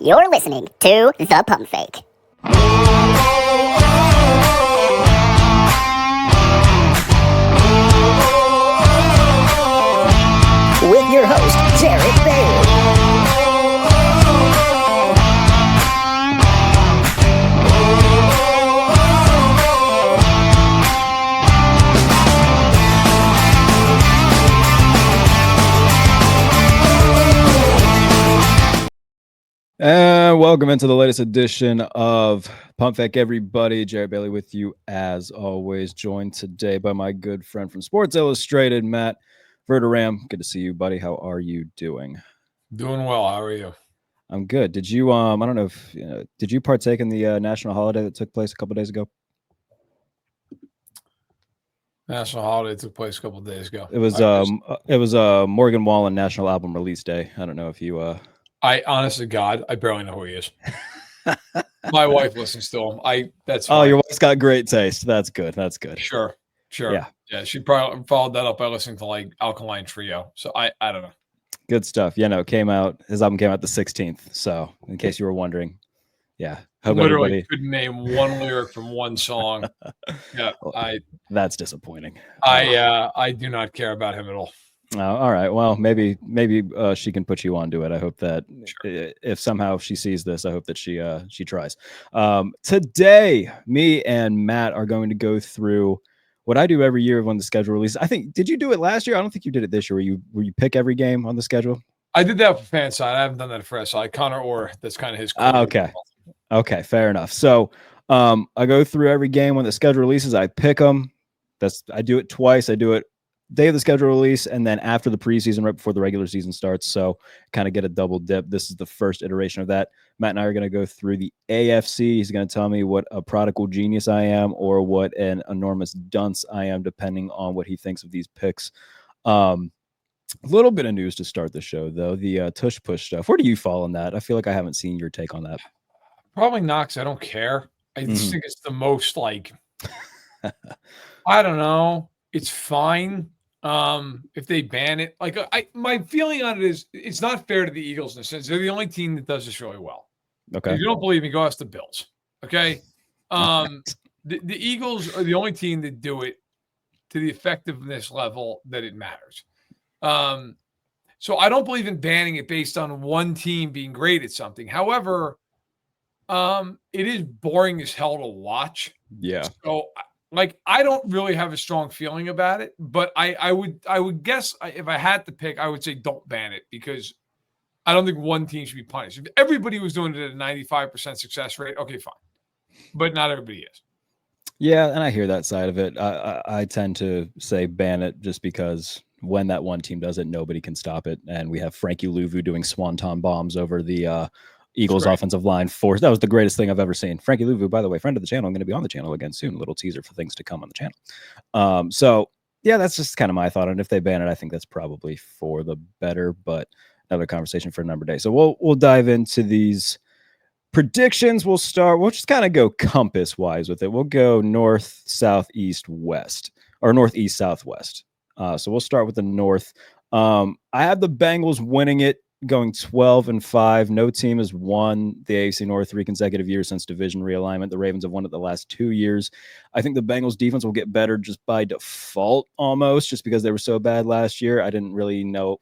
You're listening to The Pump Fake. With your host, Jarrett Bailey. And welcome into the latest edition of Pump Fake, everybody. Jarrett Bailey with you as always, joined today by my good friend from Sports Illustrated, Matt Verderame. Good to see you, buddy. How are you doing? Doing well. How are you? I'm good. Did you I don't know if did you partake in the national holiday that took place a couple days ago? National holiday took place a couple days ago. It was Morgan Wallen National Album Release Day. I don't know if you I honestly, God, I barely know who he is. My wife listens to him. That's fine. Oh, your wife's got great taste. That's good. That's good. Sure. Yeah. She probably followed that up by listening to like Alkaline Trio. So I don't know. Good stuff. Yeah, no, his album came out the 16th. So in case you were wondering, yeah. Hope literally couldn't name one lyric from one song. Yeah, that's disappointing. I do not care about him at all. Oh, all right. Well, maybe she can put you onto it. I hope that if somehow she sees this, I hope that she tries. Today, me and Matt are going to go through what I do every year when the schedule releases. I think, did you do it last year? I don't think you did it this year. Where you pick every game on the schedule? I did that for fan side. I haven't done that for SI. Connor Orr, that's kind of his. Okay, fair enough. So I go through every game when the schedule releases. I pick them. I do it twice. I do it day of the schedule release and then after the preseason, right before the regular season starts. So kind of get a double dip. This is the first iteration of that. Matt and I are going to go through the AFC. He's going to tell me what a prodigal genius I am or what an enormous dunce I am, depending on what he thinks of these picks. A little bit of news to start the show, though. The Tush push stuff. Where do you fall on that? I feel like I haven't seen your take on that. Probably not, because I don't care. I just think it's the most like, I don't know. It's fine. If they ban it, like my feeling on it is it's not fair to the Eagles in a sense. They're the only team that does this really well. Okay. If you don't believe me, go ask the Bills. Okay. The Eagles are the only team that do it to the effectiveness level that it matters. So I don't believe in banning it based on one team being great at something. However, it is boring as hell to watch. Yeah. So like, I don't really have a strong feeling about it, but I would guess if I had to pick, I would say don't ban it, because I don't think one team should be punished. If everybody was doing it at a 95% success rate, okay, fine. But not everybody is. Yeah, and I hear that side of it. I tend to say ban it just because when that one team does it, nobody can stop it. And we have Frankie Louvu doing swanton bombs over the Eagles offensive line force. That was the greatest thing I've ever seen. Frankie Louvu, by the way, friend of the channel. I'm going to be on the channel again soon. A little teaser for things to come on the channel. So yeah, that's just kind of my thought. And if they ban it, I think that's probably for the better, but another conversation for another day. So we'll dive into these predictions. We'll just kind of go compass wise with it. We'll go north, south, east, west, or northeast, southwest. So we'll start with the north. I have the Bengals winning it, going 12-5. No team has won the AFC North 3 consecutive years since division realignment. The Ravens have won it the last 2 years. I think the Bengals defense will get better just by default, almost, just because they were so bad last year. I didn't really know.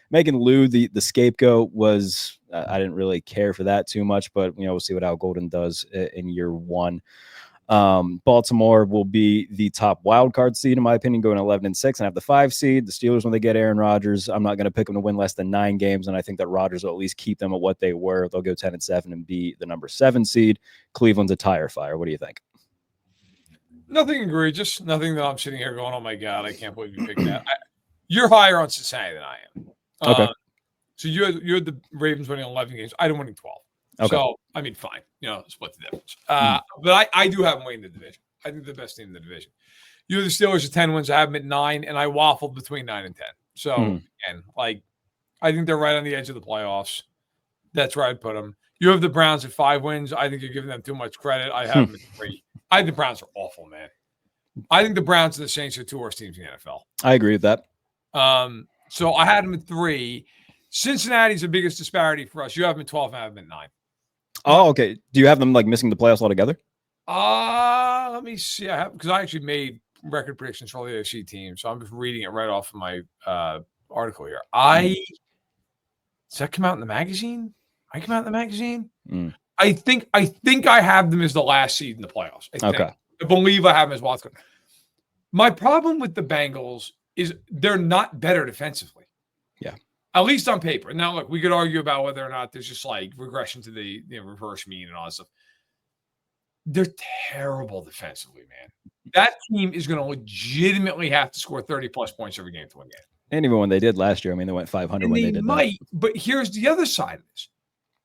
Making Lou the scapegoat was, I didn't really care for that too much, but we'll see what Al Golden does in year one. Baltimore will be the top wild card seed, in my opinion, going 11-6 and have the 5 seed. The Steelers, when they get Aaron Rodgers, I'm not going to pick them to win less than 9 games, and I think that Rodgers will at least keep them at what they were. They'll go 10-7 and be the number 7 seed. Cleveland's a tire fire. What do you think? Nothing egregious. Nothing that I'm sitting here going, oh my God, I can't believe you picked that. You're higher on Cincinnati than I am. Okay. So you're the Ravens winning 11 games. I didn't winning 12. Okay. So, I mean, fine. Split the difference. But I do have them winning the division. I think they're the best team in the division. You have the Steelers at 10 wins. I have them at 9, and I waffled between 9 and 10. So, again, I think they're right on the edge of the playoffs. That's where I'd put them. You have the Browns at 5 wins. I think you're giving them too much credit. I have them at 3. I think the Browns are awful, man. I think the Browns and the Saints are the 2 worst teams in the NFL. I agree with that. So I had them at 3. Cincinnati's the biggest disparity for us. You have them at 12, and I have them at 9. Oh, okay. Do you have them like missing the playoffs altogether? Let me see. I have because I actually made record predictions for all the AFC teams, so I'm just reading it right off of my article here. Does that come out in the magazine? I come out in the magazine. I think I have them as the last seed in the playoffs. I believe I have them as wild card. My problem with the Bengals is they're not better defensively. Yeah. At least on paper. Now, look, we could argue about whether or not there's just like regression to the reverse mean and all that stuff. They're terrible defensively, man. That team is going to legitimately have to score 30-plus points every game to win game. And even when they did last year, I mean, they went 500 and when they did might, that. But here's the other side of this.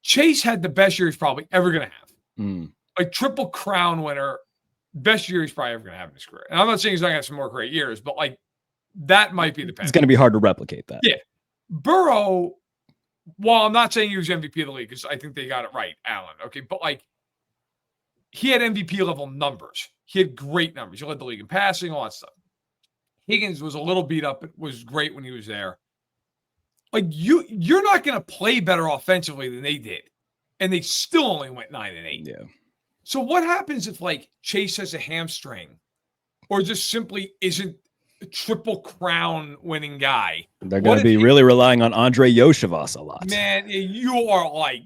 Chase had the best year he's probably ever going to have. Like triple crown winner, best year he's probably ever going to have in his career. And I'm not saying he's not going to have some more great years, but like that might be the best. It's going to be hard to replicate that. Yeah. Burrow, while I'm not saying he was MVP of the league, because I think they got it right, Allen. Okay. But like he had MVP level numbers. He had great numbers. He led the league in passing, all that stuff. Higgins was a little beat up, but was great when he was there. Like you're not going to play better offensively than they did. And they still only went 9-8. Yeah. So what happens if like Chase has a hamstring or just simply isn't a triple crown winning guy? They're going to be really relying on Andre Yoshivas a lot. Man, you are a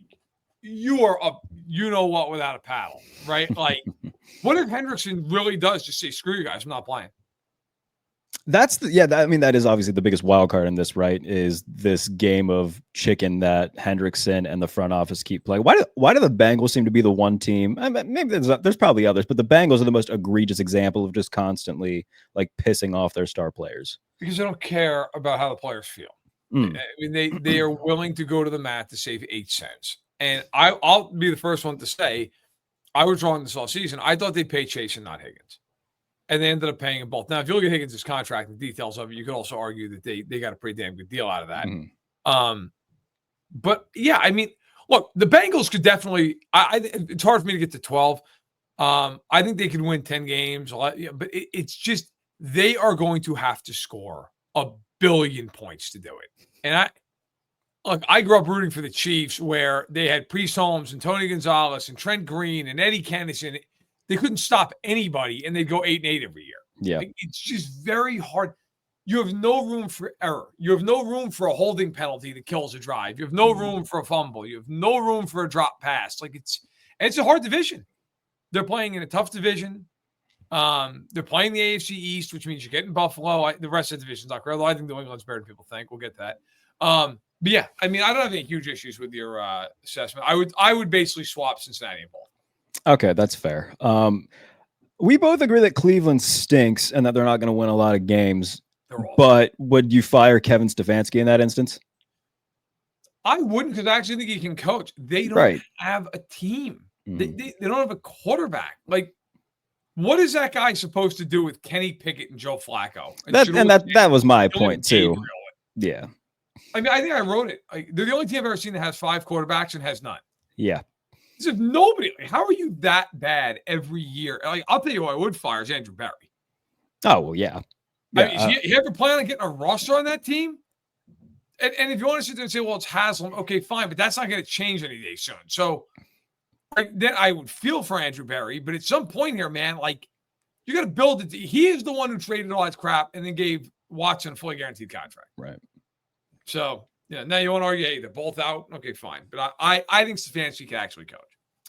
you know what without a paddle, right? Like what if Hendrickson really does just say, screw you guys, I'm not playing? I mean, that is obviously the biggest wild card in this, right? Is this game of chicken that Hendrickson and the front office keep playing. Why do the Bengals seem to be the one team? I mean, maybe there's probably others, but the Bengals are the most egregious example of just constantly like pissing off their star players. Because they don't care about how the players feel. I mean, they are willing to go to the mat to save 8 cents. And I'll be the first one to say, I was wrong this all season. I thought they'd pay Chase and not Higgins. And they ended up paying them both. Now, if you look at Higgins' contract and details of it, you could also argue that they got a pretty damn good deal out of that. But yeah, I mean, look, the Bengals could definitely. It's hard for me to get to 12. I think they could win 10 games, but it's just they are going to have to score 1 billion points to do it. And I grew up rooting for the Chiefs, where they had Priest Holmes and Tony Gonzalez and Trent Green and Eddie Kennison. They couldn't stop anybody, and they'd go 8-8 every year. Yeah. Like, it's just very hard. You have no room for error. You have no room for a holding penalty that kills a drive. You have no room for a fumble. You have no room for a drop pass. Like it's a hard division. They're playing in a tough division. They're playing the AFC East, which means you're getting Buffalo. The rest of the division's not great. Although I think New England's better than people think. We'll get that. But yeah, I mean, I don't have any huge issues with your assessment. I would basically swap Cincinnati and Baltimore. Okay, that's fair. We both agree that Cleveland stinks and that they're not going to win a lot of games. But would you fire Kevin Stefanski in that instance? I wouldn't, because I actually think he can coach. They don't have a team. They don't have a quarterback. Like, what is that guy supposed to do with Kenny Pickett and Joe Flacco? That was my point too. Yeah. I mean, I think I wrote it. They're the only team I've ever seen that has 5 quarterbacks and has none. Yeah. If nobody, how are you that bad every year? Like, I'll tell you who I would fire is Andrew Berry. Oh, well, yeah. I mean, you ever plan on getting a roster on that team? And if you want to sit there and say, well, it's Haslam, okay, fine, but that's not going to change any day soon. So then I would feel for Andrew Berry, but at some point here, man, like, you got to build it. He is the one who traded all that crap and then gave Watson a fully guaranteed contract. Right. So, yeah, now you want to argue, hey, they're both out? Okay, fine. But I think Stefanski can actually coach.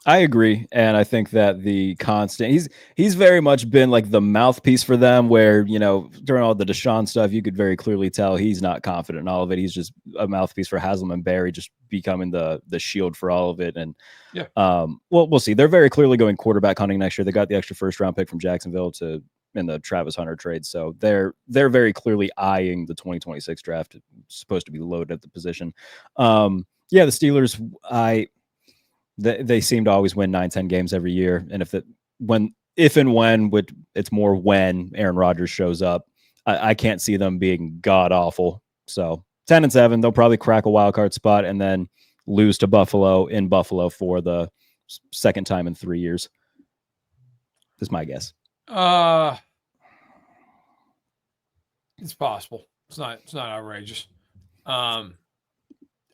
I agree. And I think that the constant, he's very much been like the mouthpiece for them, where, you know, during all the Deshaun stuff, you could very clearly tell he's not confident in all of it. He's just a mouthpiece for Haslam and Barry, just becoming the shield for all of it. And well, we'll see. They're very clearly going quarterback hunting next year. They got the extra first round pick from Jacksonville in the Travis Hunter trade. So they're very clearly eyeing the 2026 draft. It's supposed to be loaded at the position. The Steelers, they seem to always win 9-10 games every year. And if and when it's more when Aaron Rodgers shows up, I can't see them being god awful. So 10-7, they'll probably crack a wild card spot and then lose to Buffalo in Buffalo for the second time in 3 years. That's my guess. It's possible. It's not outrageous.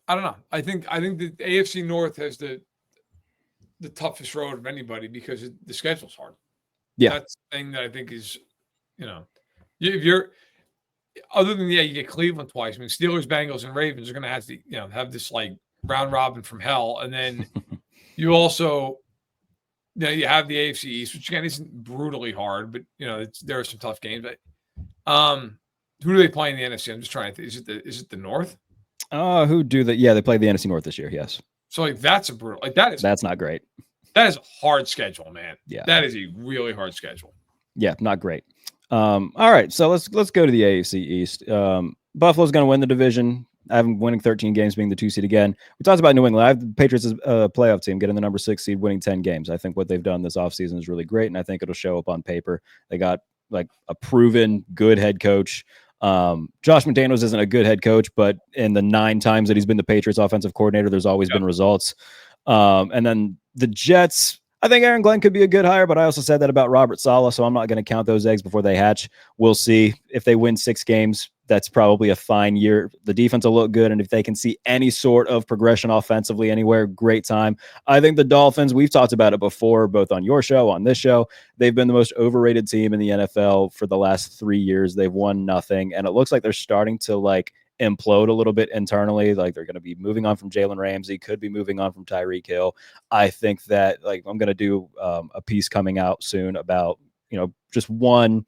I don't know. I think the AFC North has the toughest road of anybody because the schedule's hard. Yeah. That's the thing that I think is, if you're other than you get Cleveland twice. I mean, Steelers, Bengals, and Ravens are going to have to have this like round robin from hell, and then you also you have the AFC East, which again isn't brutally hard, but there are some tough games. But who do they play in the NFC? I'm just trying to think. Is it the North? Who do that? Yeah, they play the NFC North this year. Yes. So that's a brutal. That's not great. That is a hard schedule, man. Yeah, that is a really hard schedule. Yeah, not great. All right, so let's go to the AFC East. Buffalo's going to win the division. I have them winning 13 games, being the 2 seed again. We talked about New England. I have the Patriots as a playoff team, getting the number 6 seed, winning 10 games. I think what they've done this offseason is really great, and I think it'll show up on paper. They got like a proven good head coach. Josh McDaniels isn't a good head coach, but in the 9 times that he's been the Patriots offensive coordinator, there's always been results. And then the Jets, I think Aaron Glenn could be a good hire, but I also said that about Robert Saleh, so I'm not going to count those eggs before they hatch. We'll see. If they win 6 games, that's probably a fine year. The defense will look good, and if they can see any sort of progression offensively anywhere, great time. I think the Dolphins, we've talked about it before, both on your show, on this show, they've been the most overrated team in the NFL for the last 3 years. They've won nothing, and it looks like they're starting to implode a little bit internally. Like they're going to be moving on from Jalen Ramsey, could be moving on from Tyreek Hill. I think that I'm going to do a piece coming out soon about, just one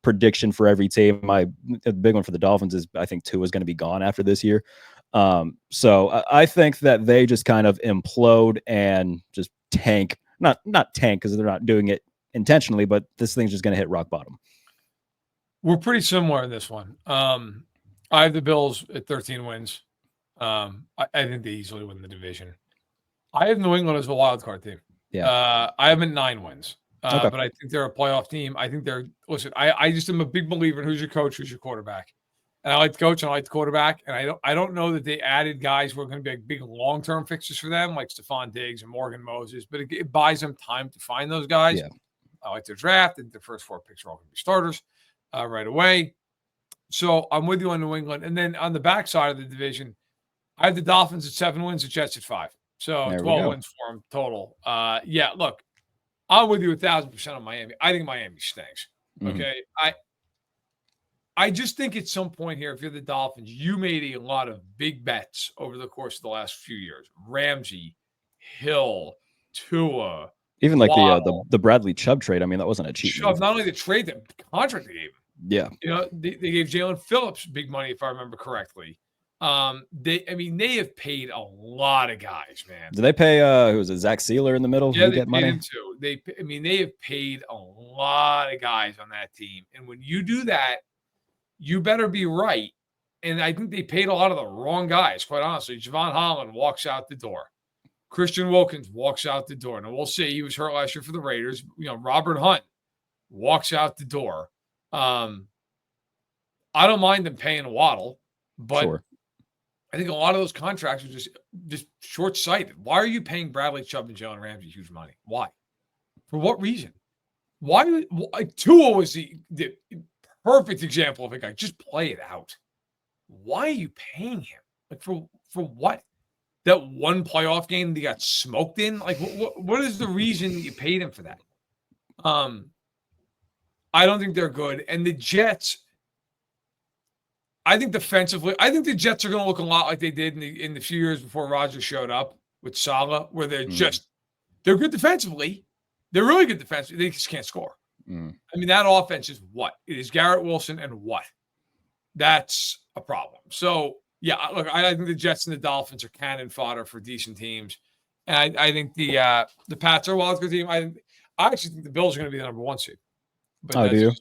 prediction for every team. The big one for the Dolphins is I think Tua is going to be gone after this year. So I think that they just kind of implode and just tank, not tank because they're not doing it intentionally, but this thing's just going to hit rock bottom. We're pretty similar in this one. I have the Bills at 13 wins. I think they easily win the division. I have New England as a wild card team. Yeah. I have them at 9 wins. Okay. But I think they're a playoff team. I think I just am a big believer in who's your coach, who's your quarterback. And I like the coach and I like the quarterback. And I don't know that they added guys who are going to be like big long-term fixtures for them, like Stephon Diggs and Morgan Moses, but it buys them time to find those guys. Yeah. I like their draft, and their first 4 picks are all going to be starters right away. So I'm with you on New England. And then on the backside of the division, I have the Dolphins at 7 wins, the Jets at 5. So 12 wins for them total. Look, I'm with you 1,000% on Miami. I think Miami stinks. Okay. Mm-hmm. I just think at some point here, if you're the Dolphins, you made a lot of big bets over the course of the last few years. Ramsey, Hill, Tua. Even like the Bradley Chubb trade. I mean, that wasn't a cheap Chubb, not only the trade, the contract they gave him. Yeah. They gave Jalen Phillips big money, if I remember correctly. They have paid a lot of guys, man. Did they pay who was it, Zach Sealer in the middle? Yeah, they paid him too. They have paid a lot of guys on that team. And when you do that, you better be right. And I think they paid a lot of the wrong guys, quite honestly. Javon Holland walks out the door. Christian Wilkins walks out the door. Now we'll see. He was hurt last year for the Raiders. Robert Hunt walks out the door. I don't mind them paying Waddle, but sure. I think a lot of those contracts are just short-sighted. Why are you paying Bradley Chubb and Jalen Ramsey huge money? Why? For what reason? Why? Tua was the perfect example of a guy. Just play it out. Why are you paying him? For what? That one playoff game that he got smoked in? What is the reason that you paid him for that? I don't think they're good. And the Jets, I think defensively, I think the Jets are going to look a lot like they did in the few years before Rodgers showed up with Saleh, where they're they're good defensively. They're really good defensively. They just can't score. I mean, that offense is what? It is Garrett Wilson and what? That's a problem. So, yeah, look, I think the Jets and the Dolphins are cannon fodder for decent teams. And I think the Pats are a wild card team. I actually think the Bills are going to be the number 1 seed. But do you?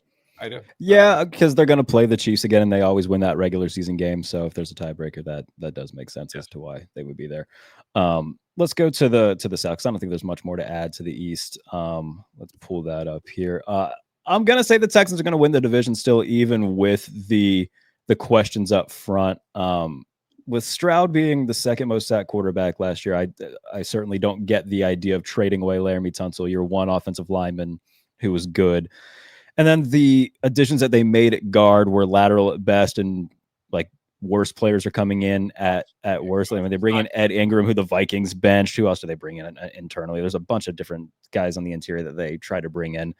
I do. Yeah, because they're going to play the Chiefs again, and they always win that regular season game. So if there's a tiebreaker, that does make sense as to why they would be there. Let's go to the South, because I don't think there's much more to add to the East. Let's pull that up here. I'm going to say the Texans are going to win the division still, even with the questions up front. With Stroud being the second most sacked quarterback last year, I certainly don't get the idea of trading away Laramie Tunsil, your one offensive lineman who was good. And then the additions that they made at guard were lateral at best and worst players are coming in at worst. I mean, they bring in Ed Ingram, who the Vikings benched. Who else do they bring in internally? There's a bunch of different guys on the interior that they try to bring in.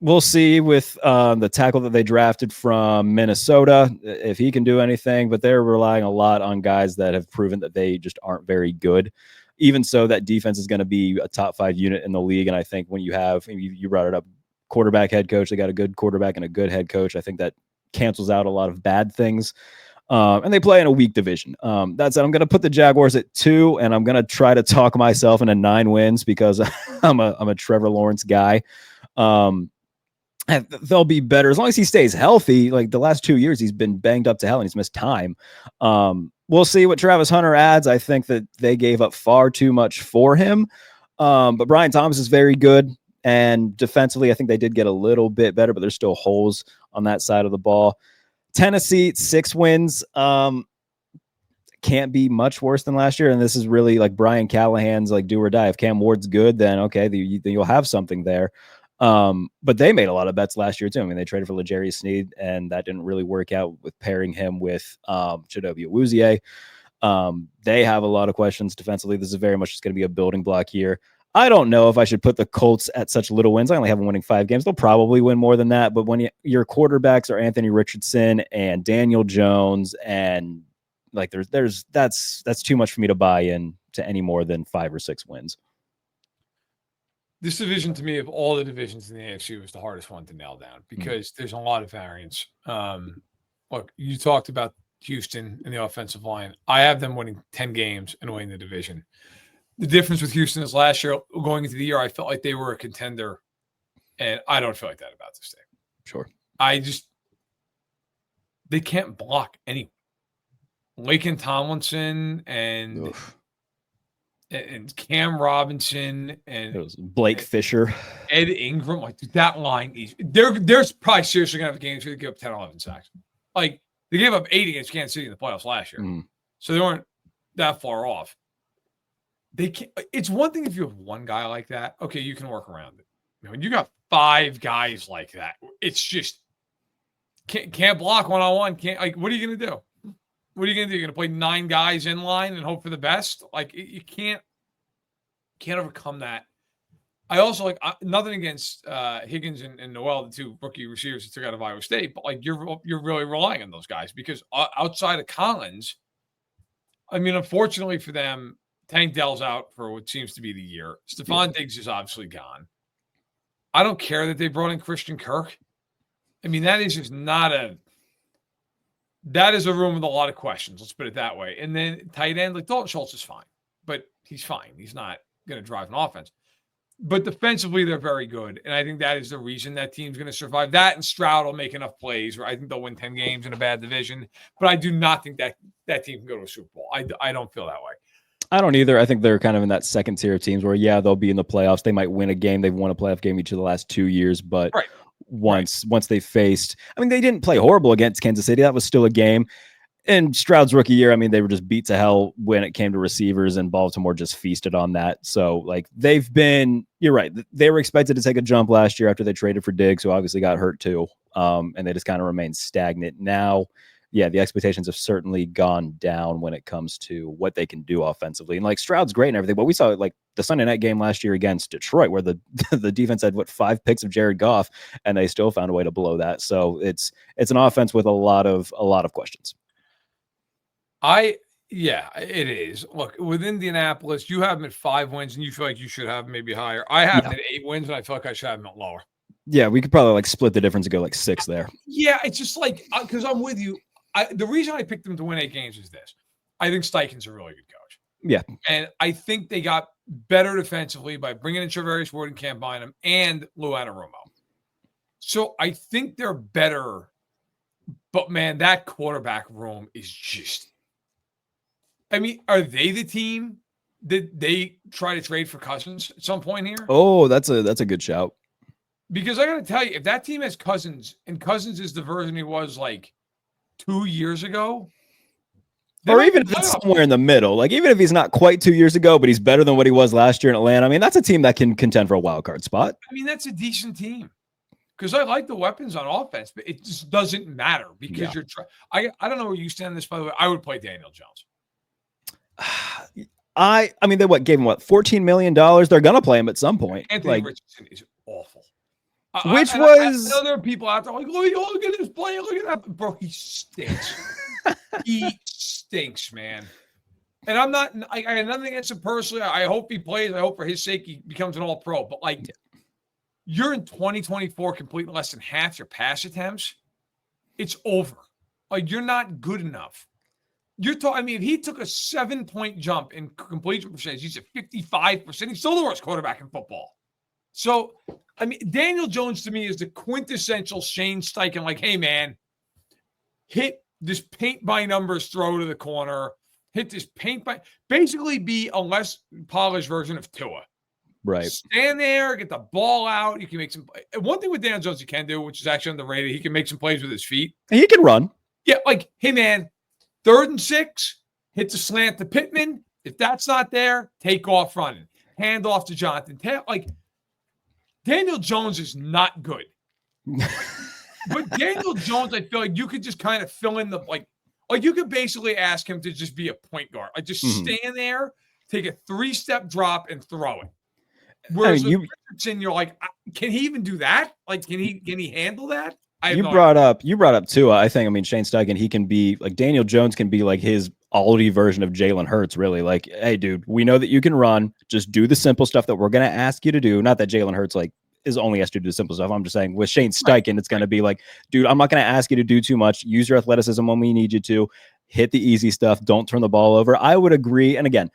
We'll see with the tackle that they drafted from Minnesota if he can do anything, but they're relying a lot on guys that have proven that they just aren't very good. Even so, that defense is going to be a top 5 unit in the league. And I think when you have, you brought it up, quarterback, head coach, they got a good quarterback and a good head coach. I think that cancels out a lot of bad things. And they play in a weak division. That said, I'm going to put the Jaguars at 2, and I'm going to try to talk myself into 9 wins because I'm a Trevor Lawrence guy. They'll be better as long as he stays healthy. Like the last 2 years, he's been banged up to hell and he's missed time. We'll see what Travis Hunter adds. I think that they gave up far too much for him. But Brian Thomas is very good. And defensively, I think they did get a little bit better, but there's still holes on that side of the ball. Tennessee, 6 wins. Can't be much worse than last year. And this is really like Brian Callahan's like do or die. If Cam Ward's good, then okay, you'll have something there. But they made a lot of bets last year too. I mean, they traded for L'Jarius Sneed, and that didn't really work out with pairing him with Chidobe Awuzie. They have a lot of questions defensively. This is very much just going to be a building block year. I don't know if I should put the Colts at such little wins. I only have them winning 5 games. They'll probably win more than that. But when your quarterbacks are Anthony Richardson and Daniel Jones, and like that's too much for me to buy in to any more than 5 or 6 wins. This division, to me, of all the divisions in the AFC, was the hardest one to nail down because there's a lot of variance. Look, you talked about Houston and the offensive line. I have them winning 10 games and winning the division. The difference with Houston is last year, going into the year, I felt like they were a contender, and I don't feel like that about this team. Sure. They can't block anyone. Laken Tomlinson and Cam Robinson and it was Blake Fisher, Ed Ingram, like that line is there's probably seriously gonna have games where they give up 10 or 11 sacks. Like they gave up 8 against Kansas City in the playoffs last year. So they weren't that far off. They can't. It's one thing if you have one guy like that, okay, you can work around it. When you got 5 guys like that, it's just can't block one-on-one. Can't, like, what are you gonna do? What are you gonna do? You're gonna play 9 guys in line and hope for the best? Like you can't overcome that. I also like nothing against Higgins and Noel, the 2 rookie receivers that took out of Iowa State, but like you're really relying on those guys because outside of Collins, I mean, unfortunately for them, Tank Dell's out for what seems to be the year. Stephon Diggs is obviously gone. I don't care that they brought in Christian Kirk. I mean, that is just not that is a room with a lot of questions. Let's put it that way. And then tight end, like Dalton Schultz is fine, but he's fine. He's not going to drive an offense. But defensively, they're very good. And I think that is the reason that team's going to survive. That and Stroud will make enough plays where I think they'll win 10 games in a bad division. But I do not think that team can go to a Super Bowl. I don't feel that way. I don't either. I think they're kind of in that second tier of teams where, they'll be in the playoffs. They might win a game. They've won a playoff game each of the last 2 years. But once they faced, I mean, they didn't play horrible against Kansas City. That was still a game. And Stroud's rookie year, I mean, they were just beat to hell when it came to receivers, and Baltimore just feasted on that. So, like, you're right. They were expected to take a jump last year after they traded for Diggs, who obviously got hurt too. And they just kind of remained stagnant. Now, the expectations have certainly gone down when it comes to what they can do offensively. And like Stroud's great and everything, but we saw like the Sunday night game last year against Detroit, where the defense had 5 picks of Jared Goff, and they still found a way to blow that. So it's an offense with a lot of questions. It is. Look, with Indianapolis, you have them at 5 wins, and you feel like you should have them maybe higher. I have them at 8 wins, and I feel like I should have them at lower. Yeah, we could probably like split the difference and go like 6 there. Yeah, it's just like because I'm with you. The reason I picked them to win 8 games is this. I think Steichen's a really good coach. Yeah. And I think they got better defensively by bringing in Travarius Ward and Cam Bynum and Lou Anarumo. So I think they're better. But, man, that quarterback room is just – I mean, are they the team that they try to trade for Cousins at some point here? Oh, that's a good shout. Because I got to tell you, if that team has Cousins, and Cousins is the version he was like 2 years ago. Or even if it's somewhere in the middle, like even if he's not quite 2 years ago, but he's better than what he was last year in Atlanta. I mean, that's a team that can contend for a wild card spot. I mean, that's a decent team. because I like the weapons on offense, but it just doesn't matter because you're trying. I don't know where you stand on this, by the way. I would play Daniel Jones. I mean, they gave him $14 million. They're gonna play him at some point. Anthony Richardson is awful. I know there are people out there like, look at this play, look at that, bro. He stinks. He stinks, man. And I'm not. I got nothing against him personally. I hope he plays. I hope for his sake he becomes an All-Pro. But you're in 2024, completing less than half your pass attempts. It's over. Like, you're not good enough. You're talking. I mean, if he took a 7-point jump in completion percentage, he's at 55%. He's still the worst quarterback in football. So, I mean, Daniel Jones to me is the quintessential Shane Steichen. Like, hey man, hit this paint by numbers throw to the corner. Hit this paint by. Basically, be a less polished version of Tua. Right. Stand there, get the ball out. You can make some. One thing with Daniel Jones you can do, which is actually underrated, he can make some plays with his feet. And he can run. Yeah, like, hey man, 3rd and 6, hit the slant to Pittman. If that's not there, take off running. Hand off to Jonathan Taylor. Like, Daniel Jones is not good. But Daniel Jones, I feel like you could just kind of fill in the like you could basically ask him to just be a point guard. Like, just stand there, take a 3-step drop, and throw it. Whereas with Richardson, you're like, can he even do that? Like, can he handle that? You brought up Tua. I think, I mean, Shane Steichen, he can be like Daniel Jones can be like his Aldi version of Jalen Hurts, really. Like, hey, dude, we know that you can run. Just do the simple stuff that we're going to ask you to do. Not that Jalen Hurts is only asked to do the simple stuff. I'm just saying with Shane Steichen, it's going to be like, dude, I'm not going to ask you to do too much. Use your athleticism when we need you to. Hit the easy stuff. Don't turn the ball over. I would agree. And again,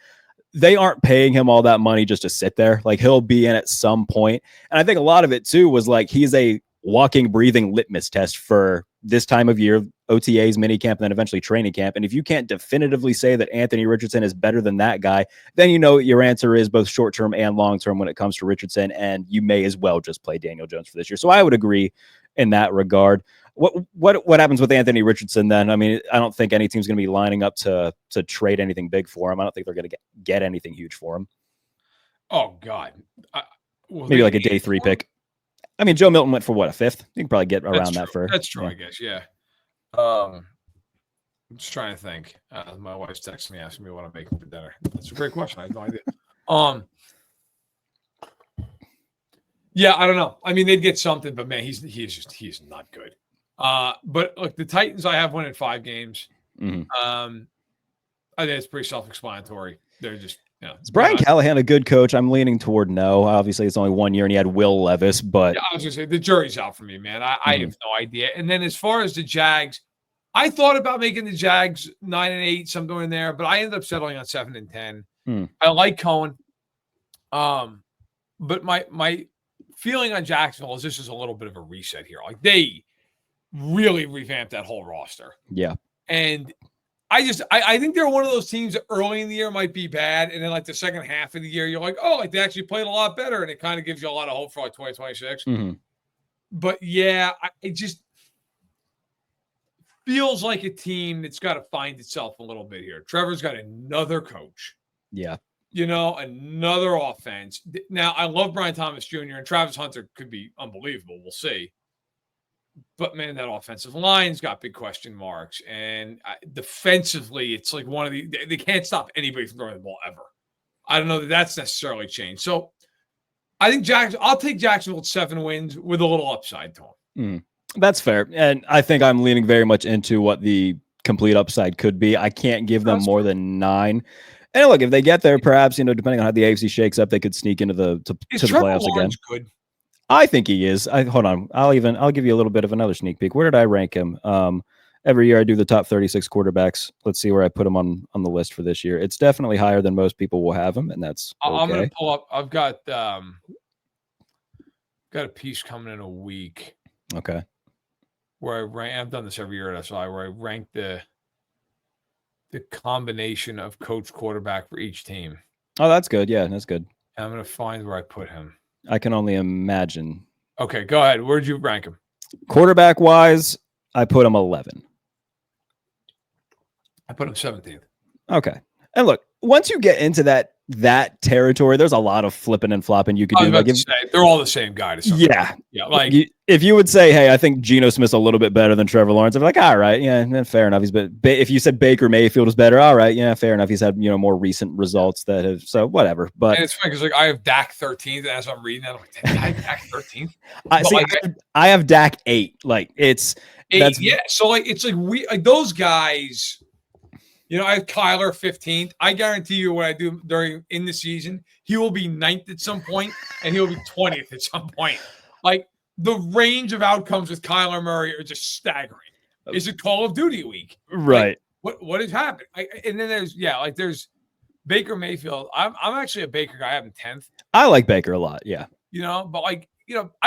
they aren't paying him all that money just to sit there. Like, he'll be in at some point. And I think a lot of it too was like, he's a walking, breathing litmus test for this time of year, OTAs, minicamp, and then eventually training camp. And if you can't definitively say that Anthony Richardson is better than that guy, then you know your answer is both short-term and long-term when it comes to Richardson, and you may as well just play Daniel Jones for this year. So I would agree in that regard. What happens with Anthony Richardson then? I mean, I don't think any team's going to be lining up to trade anything big for him. I don't think they're going to get anything huge for him. Oh, God. Maybe like a day 3 pick. I mean, Joe Milton went for what, a 5th? You can probably get around that for. That's true, I guess. Yeah. I'm just trying to think. My wife's texting me, asking me what I'm making for dinner. That's a great question. I have no idea. Yeah, I don't know. I mean, they'd get something, but man, he's not good. But look, the Titans, I have winning 5 games. I think it's pretty self-explanatory. They're just. Is Brian Callahan a good coach? I'm leaning toward no. Obviously, it's only 1 year, and he had Will Levis. But I was going to say the jury's out for me, man. I have no idea. And then as far as the Jags, I thought about making the Jags 9-8, somewhere in there, but I ended up settling on 7-10. I like Cohen, but my feeling on Jacksonville is this is a little bit of a reset here. Like, they really revamped that whole roster. Yeah, and I think they're one of those teams that early in the year might be bad, and then like the second half of the year, you're like, oh, like they actually played a lot better, and it kind of gives you a lot of hope for like 2026. But yeah, it just feels like a team that's got to find itself a little bit here. Trevor's got another coach. Yeah. Another offense. Now, I love Brian Thomas Jr., and Travis Hunter could be unbelievable. We'll see. But, man, that offensive line's got big question marks. And defensively, it's like one of they can't stop anybody from throwing the ball ever. I don't know that that's necessarily changed. So, I think I'll take Jacksonville at 7 wins with a little upside to them. That's fair. And I think I'm leaning very much into what the complete upside could be. I can't give them more than 9. And look, if they get there, perhaps, depending on how the AFC shakes up, they could sneak into the playoffs again. Good? I think he is. Hold on. I'll give you a little bit of another sneak peek. Where did I rank him? Every year I do the top 36 quarterbacks. Let's see where I put him on the list for this year. It's definitely higher than most people will have him, and that's okay. I'm going to pull up. I've got a piece coming in a week. Okay. Where I rank, I've done this every year at SI, where I rank the combination of coach quarterback for each team. Oh, that's good. Yeah, that's good. And I'm going to find where I put him. I can only imagine. Okay, go ahead. Where'd you rank him? Quarterback wise, I put him 11. I put him 17th. Okay. And look, once you get into that that territory, there's a lot of flipping and flopping you could I was do. about to say, they're all the same guy to some Yeah. degree. Yeah. Like if you would say, hey, I think Geno Smith's a little bit better than Trevor Lawrence, I'm like, all right, yeah, fair enough. If you said Baker Mayfield is better, all right, yeah, fair enough. He's had, more recent results that have, so whatever. But and it's funny because like I have Dak 13th, and as I'm reading that, I'm like, did I have Dak 13th? I have Dak 8. Like it's 8, yeah. So like it's like those guys. I have Kyler 15th. I guarantee you what I do in the season, he will be 9th at some point, and he'll be 20th at some point. Like the range of outcomes with Kyler Murray are just staggering. Is it Call of Duty week? Right. Like, what has happened? And then there's Baker Mayfield. I'm actually a Baker guy. I have him 10th. I like Baker a lot. Yeah. But I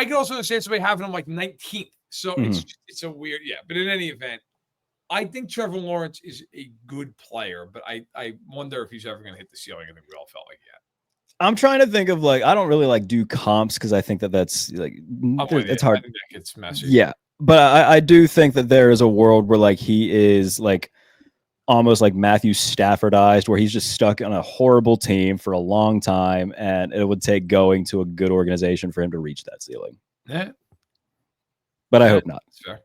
can also understand somebody having him like 19th. So it's a weird, But in any event, I think Trevor Lawrence is a good player, but I wonder if he's ever going to hit the ceiling. I think we all felt like that. I'm trying to think of I don't really do comps because I think that's it's hard. I think that gets messy. Yeah, but I do think that there is a world where he is almost like Matthew Staffordized, where he's just stuck on a horrible team for a long time, and it would take going to a good organization for him to reach that ceiling. Yeah, but I hope not. That's fair.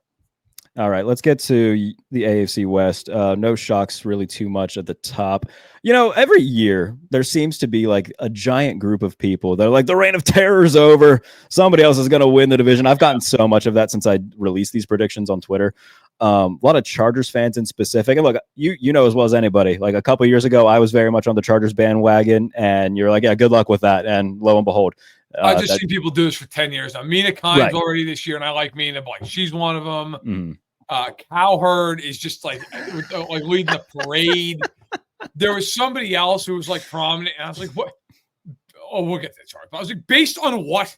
All right, let's get to the AFC West. No shocks really too much at the top. Every year there seems to be a giant group of people that are like, the reign of terror is over. Somebody else is going to win the division. I've gotten so much of that since I released these predictions on Twitter. A lot of Chargers fans in specific. And look, you know as well as anybody, a couple of years ago, I was very much on the Chargers bandwagon, and you're like, yeah, good luck with that. And lo and behold, I just see people do this for 10 years now. Mina Kimes already this year, and I like Mina, but she's one of them. Mm-hmm. Cowherd is just leading the parade. There was somebody else who was prominent, and I was like, "What? Oh, we'll get to that chart." But I was like, "Based on what?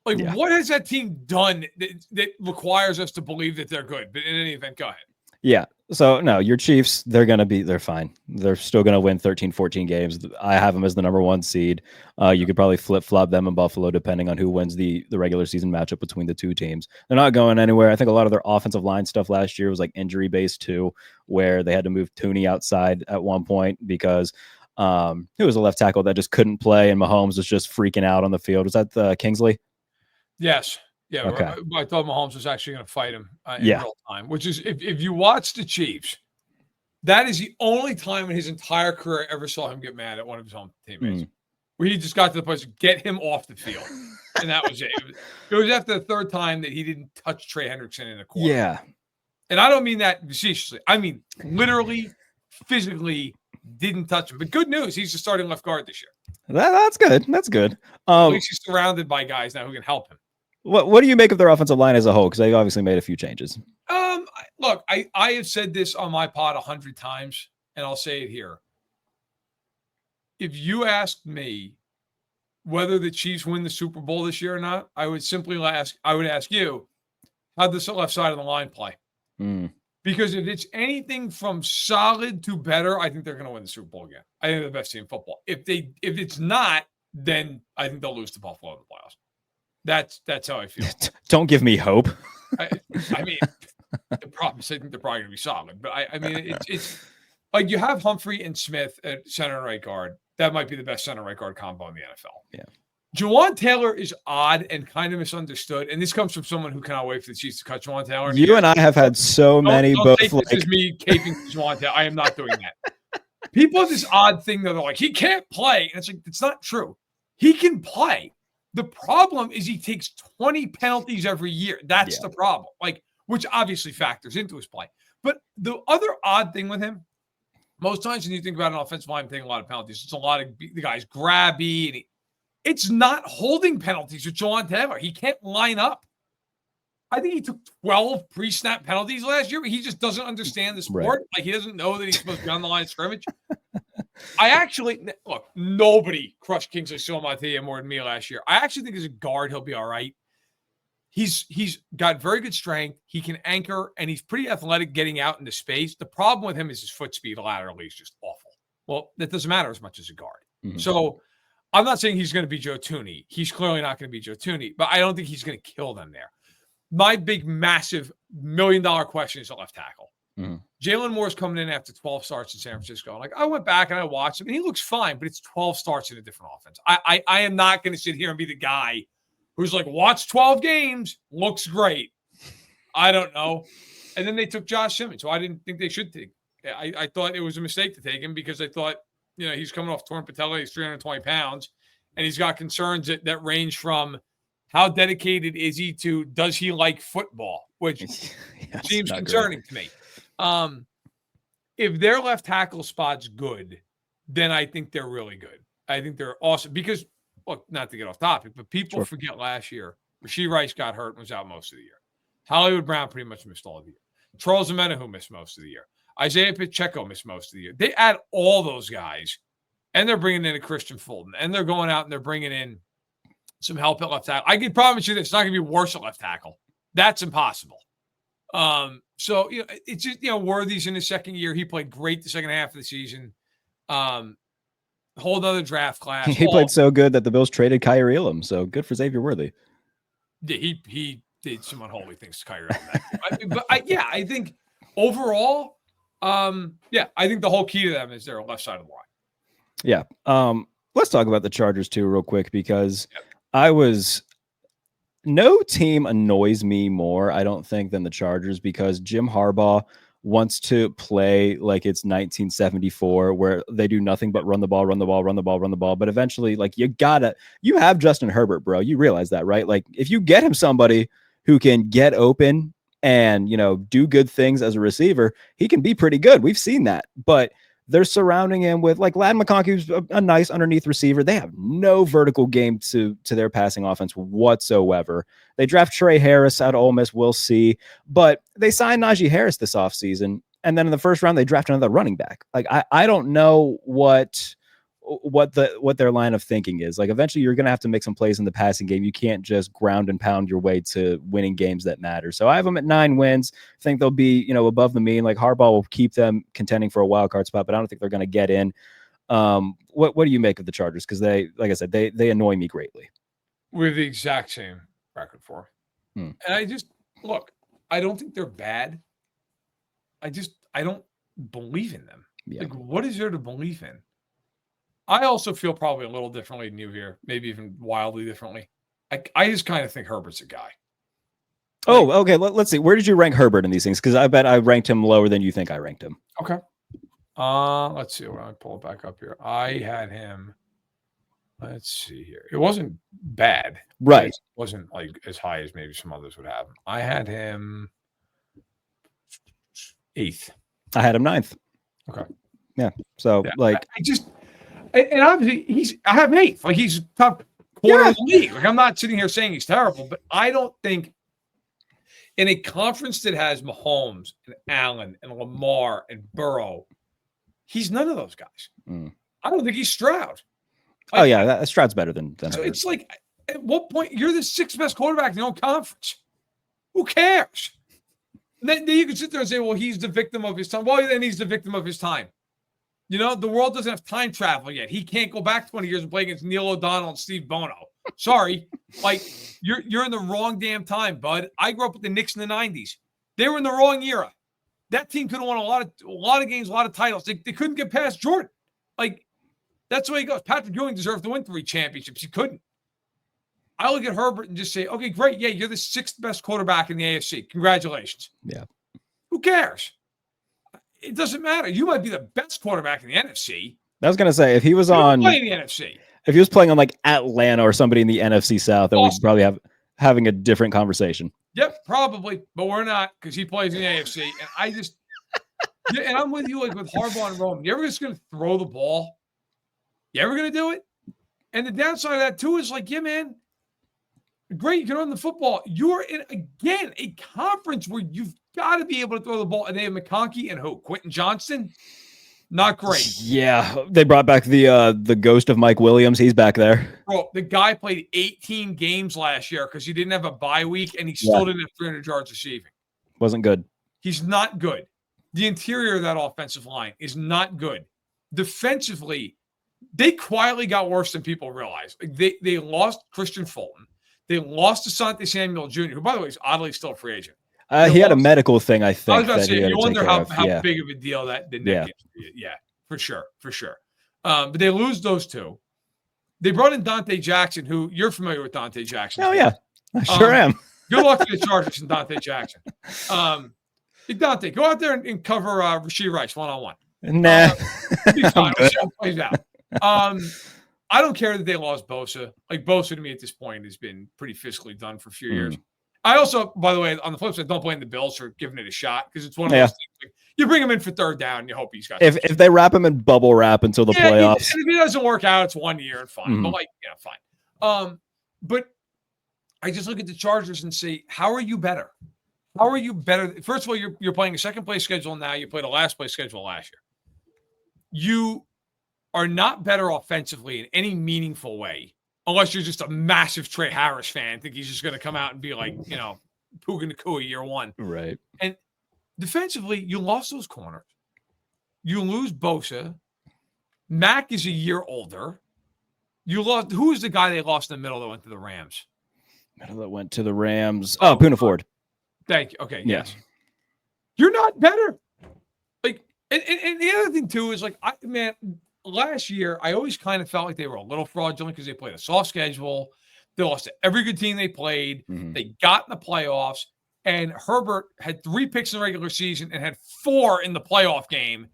What has that team done that requires us to believe that they're good?" But in any event, go ahead. Yeah. So no, your Chiefs, they're fine. They're still going to win 13, 14 games. I have them as the number 1 seed. You could probably flip flop them in Buffalo, depending on who wins the regular season matchup between the two teams. They're not going anywhere. I think a lot of their offensive line stuff last year was injury based too, where they had to move Tooney outside at one point because who was a left tackle that just couldn't play, and Mahomes was just freaking out on the field. Was that Kingsley? Yes. Yeah, okay. I thought Mahomes was actually going to fight him in real time, which is, if you watch the Chiefs, that is the only time in his entire career I ever saw him get mad at one of his own teammates, where he just got to the place to get him off the field. And that was it. It was after the third time that he didn't touch Trey Hendrickson in the corner. Yeah. And I don't mean that facetiously. I mean, literally, physically didn't touch him. But good news, he's the starting left guard this year. That's good. That's good. At least he's surrounded by guys now who can help him. What do you make of their offensive line as a whole? Because they obviously made a few changes. Look, I have said this on my pod 100 times, and I'll say it here. If you asked me whether the Chiefs win the Super Bowl this year or not, I would simply ask you, how'd the left side of the line play? Because if it's anything from solid to better, I think they're going to win the Super Bowl again. I think they're the best team in football. If it's not, then I think they'll lose to Buffalo in the playoffs. That's how I feel. Don't give me hope. I mean, the problem is I think they're probably going to be solid. But I mean, it's like you have Humphrey and Smith at center and right guard. That might be the best center and right guard combo in the NFL. Yeah. Juwan Taylor is odd and kind of misunderstood. And this comes from someone who cannot wait for the Chiefs to cut Juwan Taylor. You and I have had so many don't take this as me caping Juwan Taylor. I am not doing that. People have this odd thing that they're like, he can't play. And it's not true. He can play. The problem is he takes 20 penalties every year. That's the problem, which obviously factors into his play. But the other odd thing with him, most times when you think about an offensive line taking a lot of penalties, it's a lot of the guys grabby. And it's not holding penalties with Juwan Taylor. He can't line up. I think he took 12 pre-snap penalties last year, but he just doesn't understand the sport. Right. He doesn't know that he's supposed to be on the line of scrimmage. Look, nobody crushed Kingsley Suamataia more than me last year. I actually think as a guard, he'll be all right. He's got very good strength. He can anchor, and he's pretty athletic getting out into space. The problem with him is his foot speed laterally is just awful. Well, that doesn't matter as much as a guard. Mm-hmm. So I'm not saying he's going to be Joe Tooney. He's clearly not going to be Joe Tooney, but I don't think he's going to kill them there. My big, massive $1 million question is a left tackle. Mm-hmm. Jalen Moore's coming in after 12 starts in San Francisco. Like, I went back and I watched him, and he looks fine, but it's 12 starts in a different offense. I am not going to sit here and be the guy who's like, watch 12 games, looks great. I don't know. And then they took Josh Simmons, who I didn't think they should take. I thought it was a mistake to take him because I thought, he's coming off torn patella. He's 320 pounds, and he's got concerns that range from how dedicated is he to does he like football, which seems concerning to me. If their left tackle spot's good, then I think they're really good. I think they're awesome because, look, not to get off topic, but people forget last year, Rashee Rice got hurt and was out most of the year. Hollywood Brown pretty much missed all of the year. Charles Omenihu missed most of the year. Isaiah Pacheco missed most of the year. They add all those guys, and they're bringing in a Christian Fulton, and they're going out and they're bringing in some help at left tackle. I can promise you that it's not going to be worse at left tackle. That's impossible. So, it's just, Worthy's in his second year. He played great the second half of the season. Whole other draft class. He played so good that the Bills traded Kyrie Elam. So good for Xavier Worthy. Yeah, he did some unholy things to Kyrie Elam. I think overall, I think the whole key to them is their left side of the line. Yeah. Let's talk about the Chargers too, real quick, because no team annoys me more, I don't think, than the Chargers, because Jim Harbaugh wants to play like it's 1974, where they do nothing but run the ball. But eventually, like, you have Justin Herbert, bro. You realize that, right? Like, if you get him somebody who can get open and, do good things as a receiver, he can be pretty good. We've seen that. But they're surrounding him with, like, Ladd McConkey's a nice underneath receiver. They have no vertical game to their passing offense whatsoever. They draft Trey Harris out of Ole Miss. We'll see. But they signed Najee Harris this offseason. And then in the first round, they draft another running back. Like, I don't know what their line of thinking is. Like, eventually you're going to have to make some plays in the passing game. You can't just ground and pound your way to winning games that matter. So I have them at 9 wins. I think they'll be, above the mean. Like, Harbaugh will keep them contending for a wild card spot, but I don't think they're going to get in. What do you make of the Chargers? Because they, like I said, they annoy me greatly. We're the exact same record for them. And I don't think they're bad. I don't believe in them. Yeah. Like, what is there to believe in? I also feel probably a little differently than you here, maybe even wildly differently. I just kind of think Herbert's a guy. Oh, okay. Let's see. Where did you rank Herbert in these things? Because I bet I ranked him lower than you think I ranked him. Okay. Let's see. When I pull it back up here, I had him. Let's see here. It wasn't bad. Right. It wasn't like as high as maybe some others would have him. I had him 8th. I had him 9th. Okay. Yeah. So and obviously I have 8th. Like, he's top quarter of the league. Like, I'm not sitting here saying he's terrible, but I don't think in a conference that has Mahomes and Allen and Lamar and Burrow, he's none of those guys. I don't think he's Stroud. Like, Stroud's better than so Herbert. It's like, at what point you're the 6th best quarterback in your own conference? Who cares? Then you can sit there and say, well, he's the victim of his time. Well, then he's the victim of his time. The world doesn't have time travel yet. He can't go back 20 years and play against Neil O'Donnell and Steve Bono. Sorry. Like, you're in the wrong damn time, bud. I grew up with the Knicks in the 90s. They were in the wrong era. That team could have won a lot of games, a lot of titles. They couldn't get past Jordan. Like, that's the way it goes. Patrick Ewing deserved to win 3 championships. He couldn't. I look at Herbert and just say, okay, great. Yeah, you're the 6th best quarterback in the AFC. Congratulations. Yeah. Who cares? It doesn't matter. You might be the best quarterback in the NFC. I was going to say, if he was playing the NFC, if he was playing on like Atlanta or somebody in the NFC South, then we'd probably having a different conversation. Yep, probably, but we're not, because he plays in the AFC. And I just, and I'm with you, like with Harbaugh and Roman. You ever just going to throw the ball? You ever going to do it? And the downside of that too is like, yeah, man, great, you can run the football. You're in, again, a conference where you've got to be able to throw the ball. And they have McConkey and who? Quentin Johnston? Not great. Yeah, they brought back the ghost of Mike Williams. He's back there. Bro, the guy played 18 games last year because he didn't have a bye week, and he still didn't have 300 yards receiving. Wasn't good. He's not good. The interior of that offensive line is not good. Defensively, they quietly got worse than people realize. They lost Christian Fulton. They lost Asante Samuel Jr., who, by the way, is oddly still a free agent. He had a medical thing, I think. I was about to say, you wonder how yeah. big of a deal that the neck is. Yeah, for sure. But they lose those two. They brought in Dante Jackson, who you're familiar with Dante Jackson. Oh, yeah. I sure am. Good luck to the Chargers and Dante Jackson. Dante, go out there and cover Rashee Rice one-on-one. Nah. Be fine. We'll see how it plays out. I don't care that they lost Bosa. Like, Bosa to me at this point has been pretty fiscally done for a few years. I also, by the way, on the flip side, don't blame the Bills for giving it a shot because it's one of those things. Like, you bring him in for third down, and you hope he's got. If they wrap him in bubble wrap until the playoffs, if he doesn't work out, it's 1 year and fine. But fine. But I just look at the Chargers and say, how are you better? How are you better? First of all, you're playing a second place schedule now. You played a last place schedule last year. You are not better offensively in any meaningful way, unless you're just a massive Trey Harris fan. I think he's just going to come out and be like, Puka Nacua year one. Right. And defensively, you lost those corners. You lose Bosa. Mack is a year older. You lost. Who was the guy they lost in the middle that went to the Rams? Oh, Poona Ford. Thank you. Okay. Yes. You're not better. Like, and the other thing too is like, last year, I always kind of felt like they were a little fraudulent because they played a soft schedule. They lost to every good team they played. They got in the playoffs, and Herbert had 3 picks in the regular season and had 4 in the playoff game.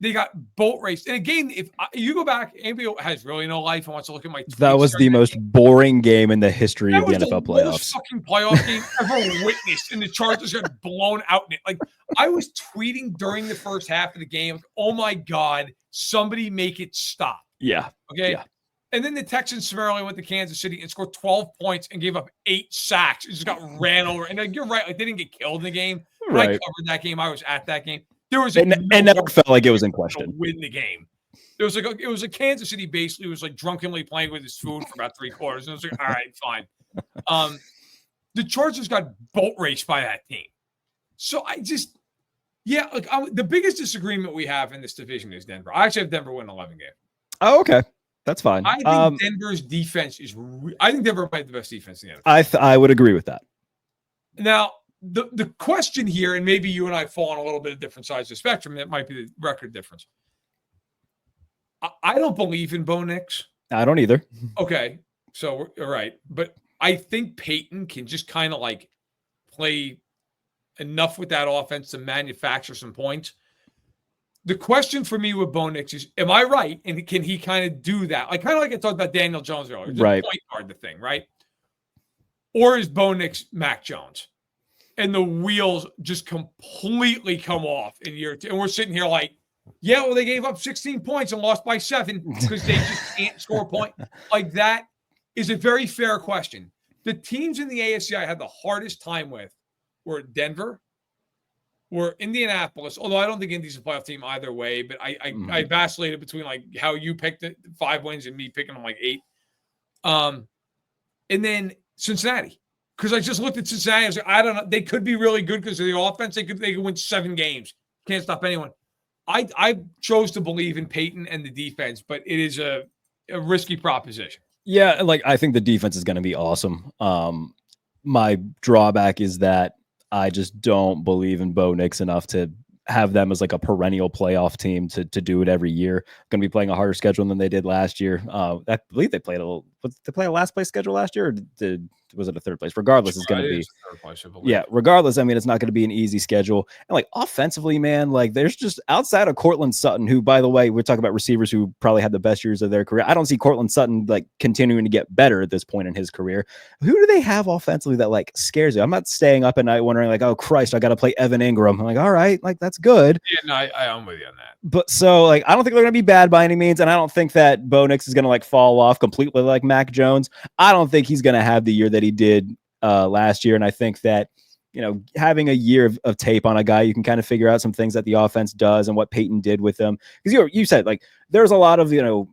They got boat raced. And again, if you go back, anybody has really no life and wants to look at my tweets. That was the most boring game in the history of the NFL playoffs. That was the fucking playoff game ever witnessed, and the Chargers got blown out in it. Like, I was tweeting during the first half of the game, like, oh my God, somebody make it stop. Yeah. Okay. Yeah. And then the Texans summarily went to Kansas City and scored 12 points and gave up 8 sacks. It just got ran over. And like, you're right. Like, they didn't get killed in the game. When I covered that game, I was at that game. There was and never felt like it was in question. Win the game. It was a Kansas City basically was like drunkenly playing with his food for about 3 quarters. And it was like, all right, fine. The Chargers got boat raced by that team. So the biggest disagreement we have in this division is Denver. I actually have Denver win 11 games. Oh, okay. That's fine. I think Denver's defense I think Denver might be the best defense in the NFL. I would agree with that. Now, the question here, and maybe you and I fall on a little bit of different sides of the spectrum, that might be the record difference. I don't believe in Bo Nix. I don't either. Okay, so all right. But I think Peyton can just kind of like play enough with that offense to manufacture some points. The question for me with Bo Nix is, am I right? And can he kind of do that? Like, kind of like I talked about Daniel Jones earlier. Right. Point guard the thing, right? Or is Bo Nix Mac Jones? And the wheels just completely come off in year 2. And we're sitting here like, yeah, well, they gave up 16 points and lost by 7 because they just can't score a point. Like, that is a very fair question. The teams in the AFC I had the hardest time with were Denver, were Indianapolis, although I don't think Indy's a playoff team either way, but I vacillated between like how you picked it, 5 wins, and me picking them like 8. And then Cincinnati. Because I just looked at Cincinnati. I was like, I don't know. They could be really good because of the offense. They could win 7 games. Can't stop anyone. I chose to believe in Peyton and the defense, but it is a risky proposition. Yeah, like I think the defense is going to be awesome. My drawback is that I just don't believe in Bo Nix enough to have them as like a perennial playoff team to do it every year. Going to be playing a harder schedule than they did last year. I believe they played a last place schedule last year, or was it a third place? Regardless, it's going to be third place, regardless. I mean, it's not going to be an easy schedule. And like offensively, man, like there's just outside of Cortland Sutton, who, by the way, we're talking about receivers who probably had the best years of their career. I don't see Cortland Sutton like continuing to get better at this point in his career. Who do they have offensively that like scares you? I'm not staying up at night wondering like, oh Christ, I got to play Evan Ingram. I'm like, all right, like that's good. Yeah, no, I'm with you on that. But so like, I don't think they're going to be bad by any means. And I don't think that Bo Nix is going to like fall off completely like Mac Jones. I don't think he's going to have the year that he did last year. And I think that, having a year of tape on a guy, you can kind of figure out some things that the offense does and what Peyton did with them. Because you said like there's a lot of,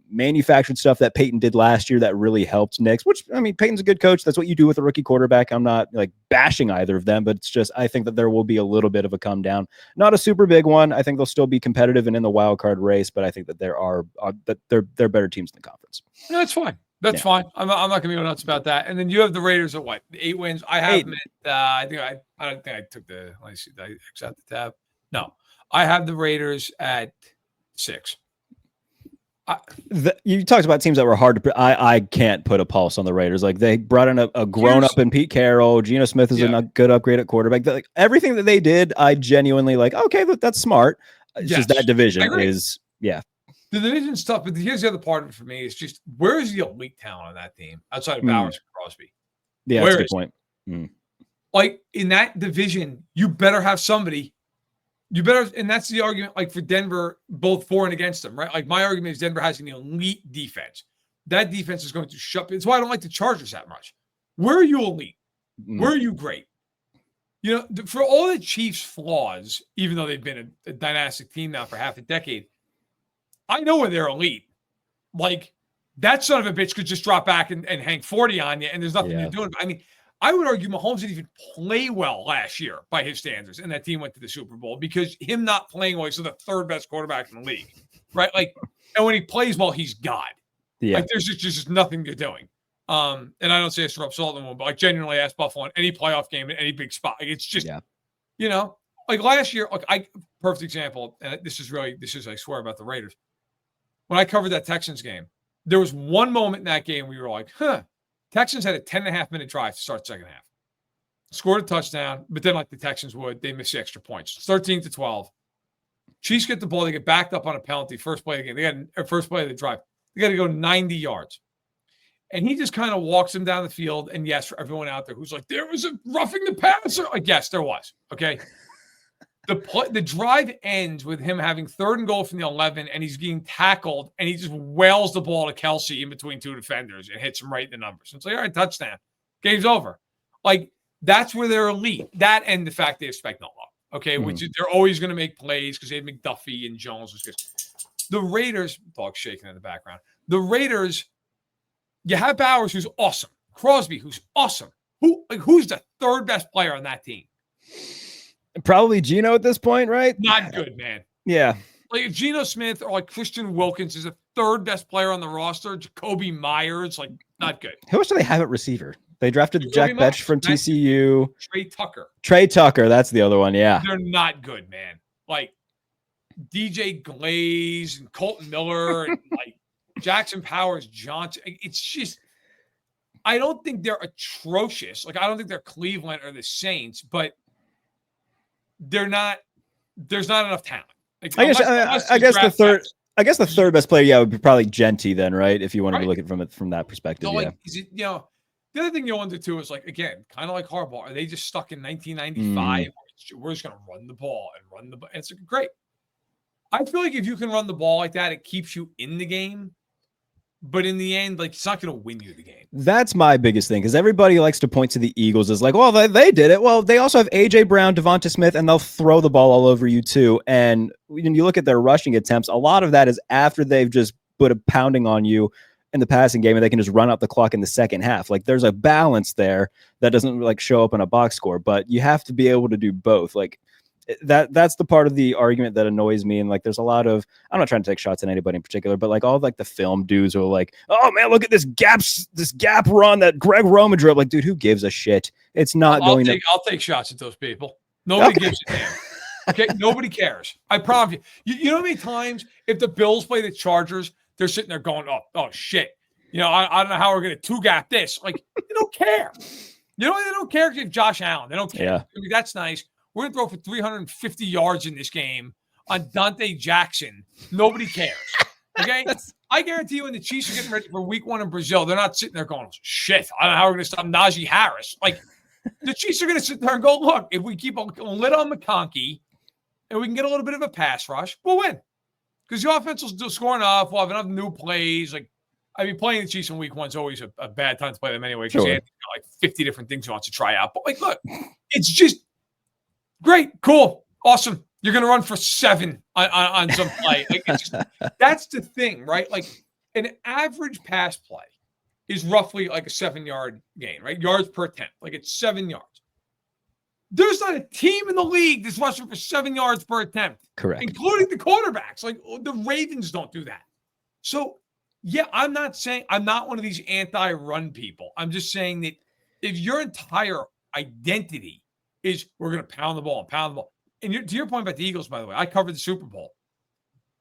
manufactured stuff that Peyton did last year that really helped Nix, which I mean, Peyton's a good coach. That's what you do with a rookie quarterback. I'm not like bashing either of them, but it's just, I think that there will be a little bit of a come down, not a super big one. I think they'll still be competitive and in the wild card race, but I think that they're better teams in the conference. No, that's fine. That's fine. I'm not going to go nuts about that. And then you have the Raiders at what? 8 wins. I have them at, I don't think I took the, let me see. Did I accept the tab? No. I have the Raiders at 6. You talked about teams that were hard to. I can't put a pulse on the Raiders. Like they brought in a grown up in Pete Carroll. Geno Smith is a good upgrade at quarterback. Like everything that they did, I genuinely like. Okay, that's smart. It's just that division is The division's tough, but here's the other part of it for me: is just where is the elite talent on that team outside of Bowers and Crosby? Yeah, that's a good point. Like in that division, you better have somebody. You better, and that's the argument, like for Denver, both for and against them, right? Like my argument is Denver has an elite defense. That defense is going to shut. It's why I don't like the Chargers that much. Where are you elite? Where are you great? You know, for all the Chiefs' flaws, even though they've been a dynastic team now for half a decade, I know when they're elite. Like that son of a bitch could just drop back and hang 40 on you, and there's nothing you're doing. I mean, I would argue Mahomes didn't even play well last year by his standards, and that team went to the Super Bowl because him not playing well, he's the third best quarterback in the league, right? Like, and when he plays well, he's God. Yeah, like there's just nothing you're doing. And I don't say this to rub salt in the wound, but like genuinely ask Buffalo in any playoff game in any big spot. Like it's just, you know, like last year. Like perfect example, and this is I swear about the Raiders. When I covered that Texans game, there was one moment in that game we were like, Texans had a 10.5-minute drive to start the second half. Scored a touchdown, but then like the Texans would, they missed the extra points. 13-12. Chiefs get the ball. They get backed up on a penalty. First play of the game. First play of the drive. They got to go 90 yards. And he just kind of walks them down the field. And yes, for everyone out there who's like, there was a roughing the passer. Like, yes, there was. Okay. The drive ends with him having 3rd and goal from the 11, and he's getting tackled, and he just wails the ball to Kelsey in between 2 defenders and hits him right in the numbers. And it's like, all right, touchdown. Game's over. Like, that's where they're elite. That and the fact they expect no luck. Okay, which is, they're always going to make plays because they have McDuffie and Jones. The Raiders, dog shaking in the background. The Raiders, you have Bowers, who's awesome. Crosby, who's awesome. Who's the 3rd best player on that team? Probably Geno at this point, right? Not good, man. Yeah. Like if Geno Smith or like Christian Wilkins is the 3rd best player on the roster, Jacoby Myers, like not good. Who else do they have at receiver? They drafted Jack Betch from TCU. Trey Tucker, that's the other one, yeah. They're not good, man. Like DJ Glaze and Colton Miller and like Jackson Powers Johnson. It's just, I don't think they're atrocious. Like I don't think they're Cleveland or the Saints, but there's not enough talent. Like, I guess the third best player, would be probably Genty then, right? If you wanted to look at it from that perspective. So like, is it, the other thing you wonder too is like, again, kind of like Harbaugh, are they just stuck in 1995? We're just going to run the ball and run the ball. It's great. I feel like if you can run the ball like that, it keeps you in the game. But in the end, like, it's not going to win you the game. That's my biggest thing, because everybody likes to point to the Eagles as like, well, they did it. Well, they also have A.J. Brown, Devonta Smith, and they'll throw the ball all over you too. And when you look at their rushing attempts, a lot of that is after they've just put a pounding on you in the passing game, and they can just run out the clock in the second half. Like, there's a balance there that doesn't like show up in a box score, but you have to be able to do both. Like, that's the part of the argument that annoys me. And like, there's a lot of, I'm not trying to take shots at anybody in particular, but like all like the film dudes are like, oh man, look at this gap run that Greg Roman drove. Like, dude, who gives a shit? It's not I'll take shots at those people. Nobody gives a damn. Okay. Nobody cares. I promise you. You know how many times if the Bills play the Chargers, they're sitting there going, oh shit. I don't know how we're going to 2-gap this. Like, they don't care. They don't care if Josh Allen. They don't care. Yeah. I mean, that's nice. We're going to throw for 350 yards in this game on Dante Jackson. Nobody cares. Okay? I guarantee you when the Chiefs are getting ready for week 1 in Brazil, they're not sitting there going, shit, I don't know how we're going to stop Najee Harris. Like, the Chiefs are going to sit there and go, look, if we keep a lid on McConkey and we can get a little bit of a pass rush, we'll win. Because the offense will still score enough. We'll have enough new plays. Like, I mean, playing the Chiefs in week 1 is always a bad time to play them anyway because they have like 50 different things he wants to try out. But, like, look, it's just great, cool, awesome. You're going to run for 7 on some play. Like, that's the thing, right? Like, an average pass play is roughly like a 7-yard gain, right? Yards per attempt. Like, it's 7 yards. There's not a team in the league that's rushing for 7 yards per attempt. Correct. Including the quarterbacks. Like, the Ravens don't do that. So Yeah, I'm not one of these anti-run people. I'm just saying that if your entire identity is we're going to pound the ball, and to your point about the Eagles, by the way, I covered the Super Bowl.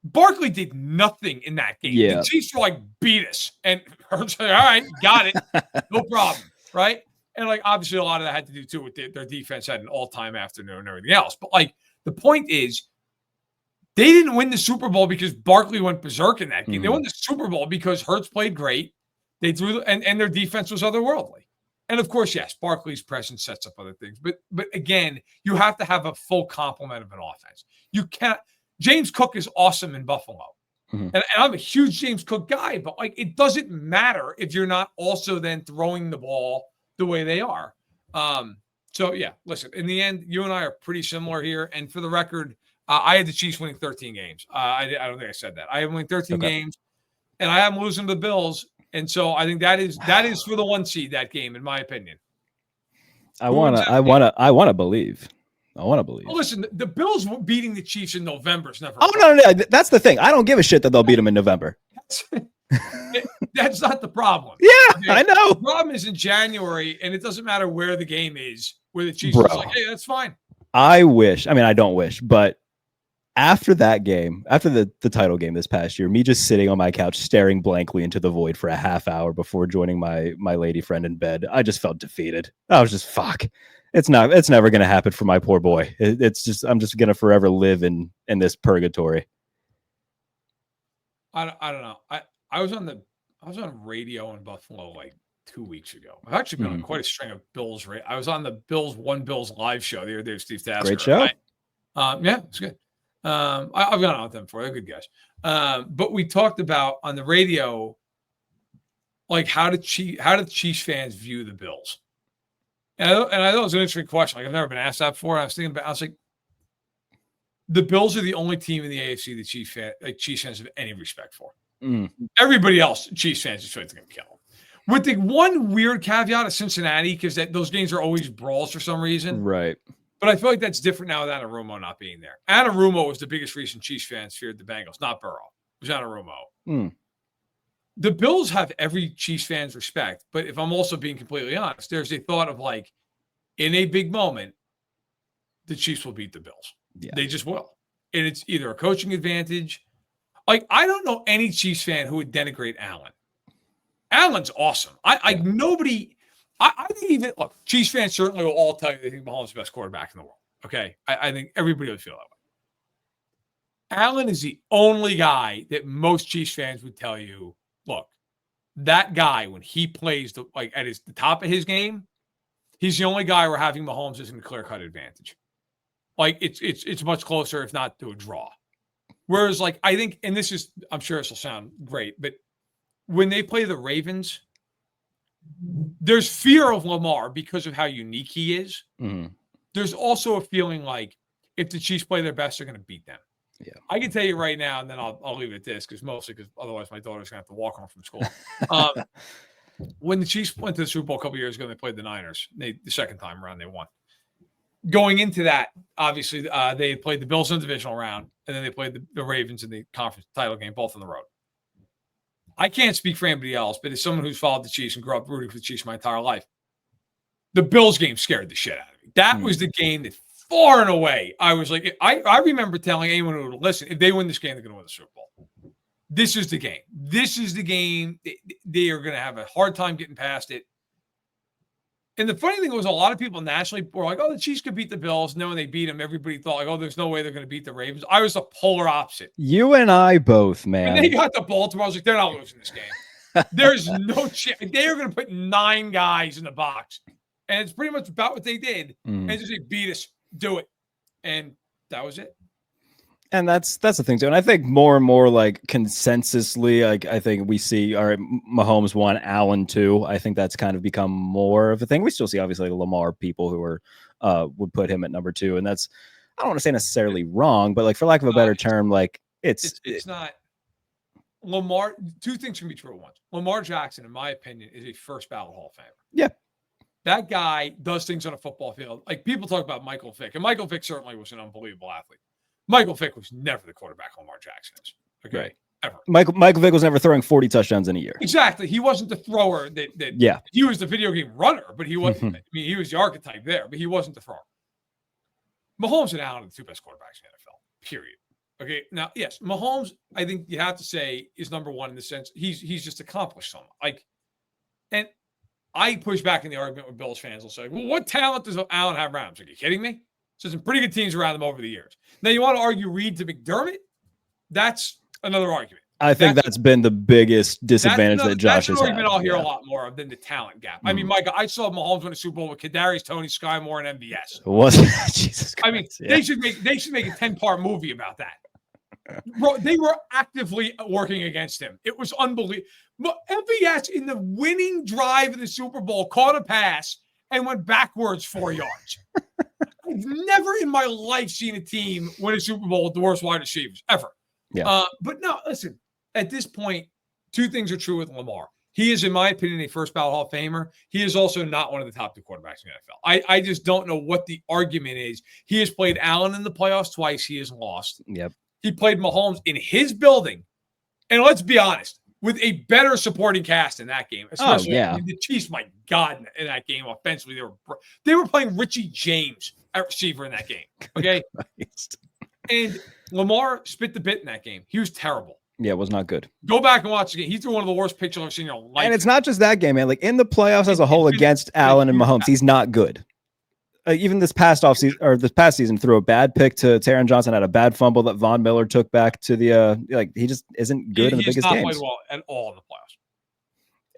Barkley did nothing in that game. Yeah. The Chiefs were like, beat us. And Herbert said, all right, got it. No problem. Right? And like, obviously, a lot of that had to do too with their defense had an all-time afternoon and everything else. But like, the point is, they didn't win the Super Bowl because Barkley went berserk in that game. They won the Super Bowl because Hurts played great. They threw and their defense was otherworldly. And of course, yes, Barkley's presence sets up other things. But again, you have to have a full complement of an offense. You can't. James Cook is awesome in Buffalo. And I'm a huge James Cook guy, but like it doesn't matter if you're not also then throwing the ball the way they are. So yeah, listen, in the end, you and I are pretty similar here. And for the record, I had the Chiefs winning 13 games. I don't think I said that. I have winning 13 games, and I am losing to the Bills. And so I think that is for the 1 seed, that game, in my opinion. I want to believe. Well, listen, the Bills beating the Chiefs in November is never. Oh, no. That's the thing. I don't give a shit that they'll beat them in November. That's not the problem. Yeah, okay? I know. The problem is in January, and it doesn't matter where the game is, where the Chiefs are like, hey, that's fine. I don't wish, but after that game, after the title game this past year, me just sitting on my couch staring blankly into the void for a half hour before joining my lady friend in bed, I just felt defeated. I was just, fuck. It's never going to happen for my poor boy. I'm just going to forever live in this purgatory. I don't know. I was on radio in Buffalo like 2 weeks ago. I've actually been on quite a string of Bills. I was on the One Bills live show the other day with Steve Tasker. Great show. Yeah, it's good. I've gone on with them before. They're good guys. But we talked about on the radio, like how do Chiefs fans view the Bills? And I thought it was an interesting question. Like I've never been asked that before. I was like, the Bills are the only team in the AFC that Chiefs fans have any respect for. Everybody else, Chiefs fans, just going to kill them. With the one weird caveat of Cincinnati, because those games are always brawls for some reason. Right. But I feel like that's different now with Anarumo not being there. Anarumo was the biggest reason Chiefs fans feared the Bengals, not Burrow. It was Anarumo. The Bills have every Chiefs fan's respect, but if I'm also being completely honest, there's a thought of like, in a big moment, the Chiefs will beat the Bills. Yeah. They just will. And it's either a coaching advantage. Like, I don't know any Chiefs fan who would denigrate Allen. Allen's awesome. I think even, look, Chiefs fans certainly will all tell you they think Mahomes is the best quarterback in the world. Okay. I think everybody would feel that way. Allen is the only guy that most Chiefs fans would tell you, look, that guy, when he plays the top of his game, he's the only guy where having Mahomes isn't a clear-cut advantage. Like, it's much closer, if not to a draw. Whereas, like, I think, and this is, I'm sure this will sound great, but when they play the Ravens, there's fear of Lamar because of how unique he is. There's also a feeling like if the Chiefs play their best, they're going to beat them. Yeah, I can tell you right now, and then I'll leave it at this because otherwise my daughter's going to have to walk home from school. When the Chiefs went to the Super Bowl a couple years ago, they played the Niners. The second time around, they won. Going into that, obviously, they had played the Bills in the divisional round, and then they played the Ravens in the conference title game, both on the road. I can't speak for anybody else, but as someone who's followed the Chiefs and grew up rooting for the Chiefs my entire life, the Bills game scared the shit out of me. That was the game that far and away, I was like, I remember telling anyone who would listen, if they win this game, they're going to win the Super Bowl. This is the game. This is the game. They are going to have a hard time getting past it. And the funny thing was, a lot of people nationally were like, oh, the Chiefs could beat the Bills. And then when they beat them, everybody thought, like, oh, there's no way they're going to beat the Ravens. I was the polar opposite. You and I both, man. When they got to Baltimore, I was like, they're not losing this game. There's no chance. They are going to put 9 guys in the box. And it's pretty much about what they did. And just say, beat us, do it. And that was it. And that's the thing too. And I think more and more like consensusly, like I think we see, all right, Mahomes 1, Allen 2. I think that's kind of become more of a thing. We still see obviously like Lamar people who are would put him at number 2. And that's, I don't want to say necessarily wrong, but like for lack of a better term, like it's not Lamar. 2 things can be true at once. Lamar Jackson, in my opinion, is a first ballot Hall of Famer. Yeah. That guy does things on a football field. Like people talk about Michael Vick, and Michael Vick certainly was an unbelievable athlete. Michael Vick was never the quarterback Lamar Jackson is. Okay. Right. ever. Michael Vick was never throwing 40 touchdowns in a year. Exactly. He wasn't the thrower that he was the video game runner, but he wasn't. I mean, he was the archetype there, but he wasn't the thrower. Mahomes and Allen are the two best quarterbacks in the NFL, period. Okay. Now, yes, Mahomes, I think you have to say, is number one in the sense he's just accomplished so much. And I push back in the argument with Bills fans will say, well, what talent does Allen have around him? Are you kidding me? So some pretty good teams around him over the years. Now, you want to argue Reed to McDermott? That's another argument. I think that's been the biggest disadvantage that Josh has had. That's an argument I'll hear a lot more of than the talent gap. I mean, Micah, I saw Mahomes win a Super Bowl with Kadarius Toney, Sky Moore, and MVS. Was Jesus Christ, I mean, they should make a 10-part movie about that. Bro, they were actively working against him. It was unbelievable. But MVS in the winning drive of the Super Bowl caught a pass and went backwards 4 yards. I've never in my life seen a team win a Super Bowl with the worst wide receivers ever. Yeah. But no, listen. At this point, two things are true with Lamar. He is, in my opinion, a first ballot Hall of Famer. He is also not one of the top two quarterbacks in the NFL. I just don't know what the argument is. He has played Allen in the playoffs twice. He has lost. Yep. He played Mahomes in his building. And let's be honest, with a better supporting cast in that game. Especially the Chiefs, my God, in that game offensively, they were playing Richie James at receiver in that game. Okay. And Lamar spit the bit in that game. He was terrible. Yeah, it was not good. Go back and watch the game. He threw one of the worst picks I've ever seen in your life. And it's not just that game, man. Like in the playoffs as a whole against Allen and Mahomes, he's not good. Even this past season, threw a bad pick to Taron Johnson, had a bad fumble that Von Miller took back to the he just isn't good in the biggest games. He has not played well at all in the playoffs.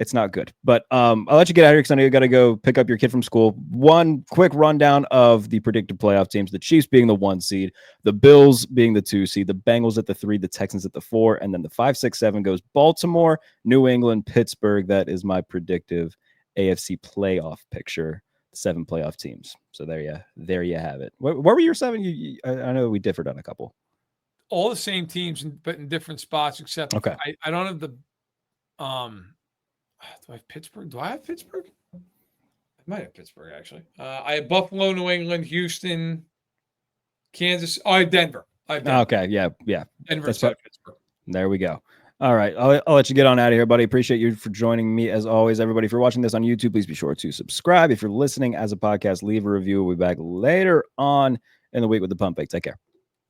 It's not good. But I'll let you get out of here because I know you got to go pick up your kid from school. One quick rundown of the predicted playoff teams: the Chiefs being the 1 seed, the Bills being the 2 seed, the Bengals at the 3, the Texans at the 4, and then the 5, 6, 7 goes Baltimore, New England, Pittsburgh. That is my predictive AFC playoff picture. 7 playoff teams. So there you have it. What were your 7? I know we differed on a couple. All the same teams, but in different spots. Except I don't have the. Do I have Pittsburgh? Do I have Pittsburgh? I might have Pittsburgh actually. I have Buffalo, New England, Houston, Kansas. Oh, I have Denver. Okay, yeah. Denver instead of Pittsburgh. There we go. All right, I'll let you get on out of here, buddy. Appreciate you for joining me as always. Everybody, if you're watching this on YouTube, please be sure to subscribe. If you're listening as a podcast, leave a review. We'll be back later on in the week with the Pump Fake. Take care.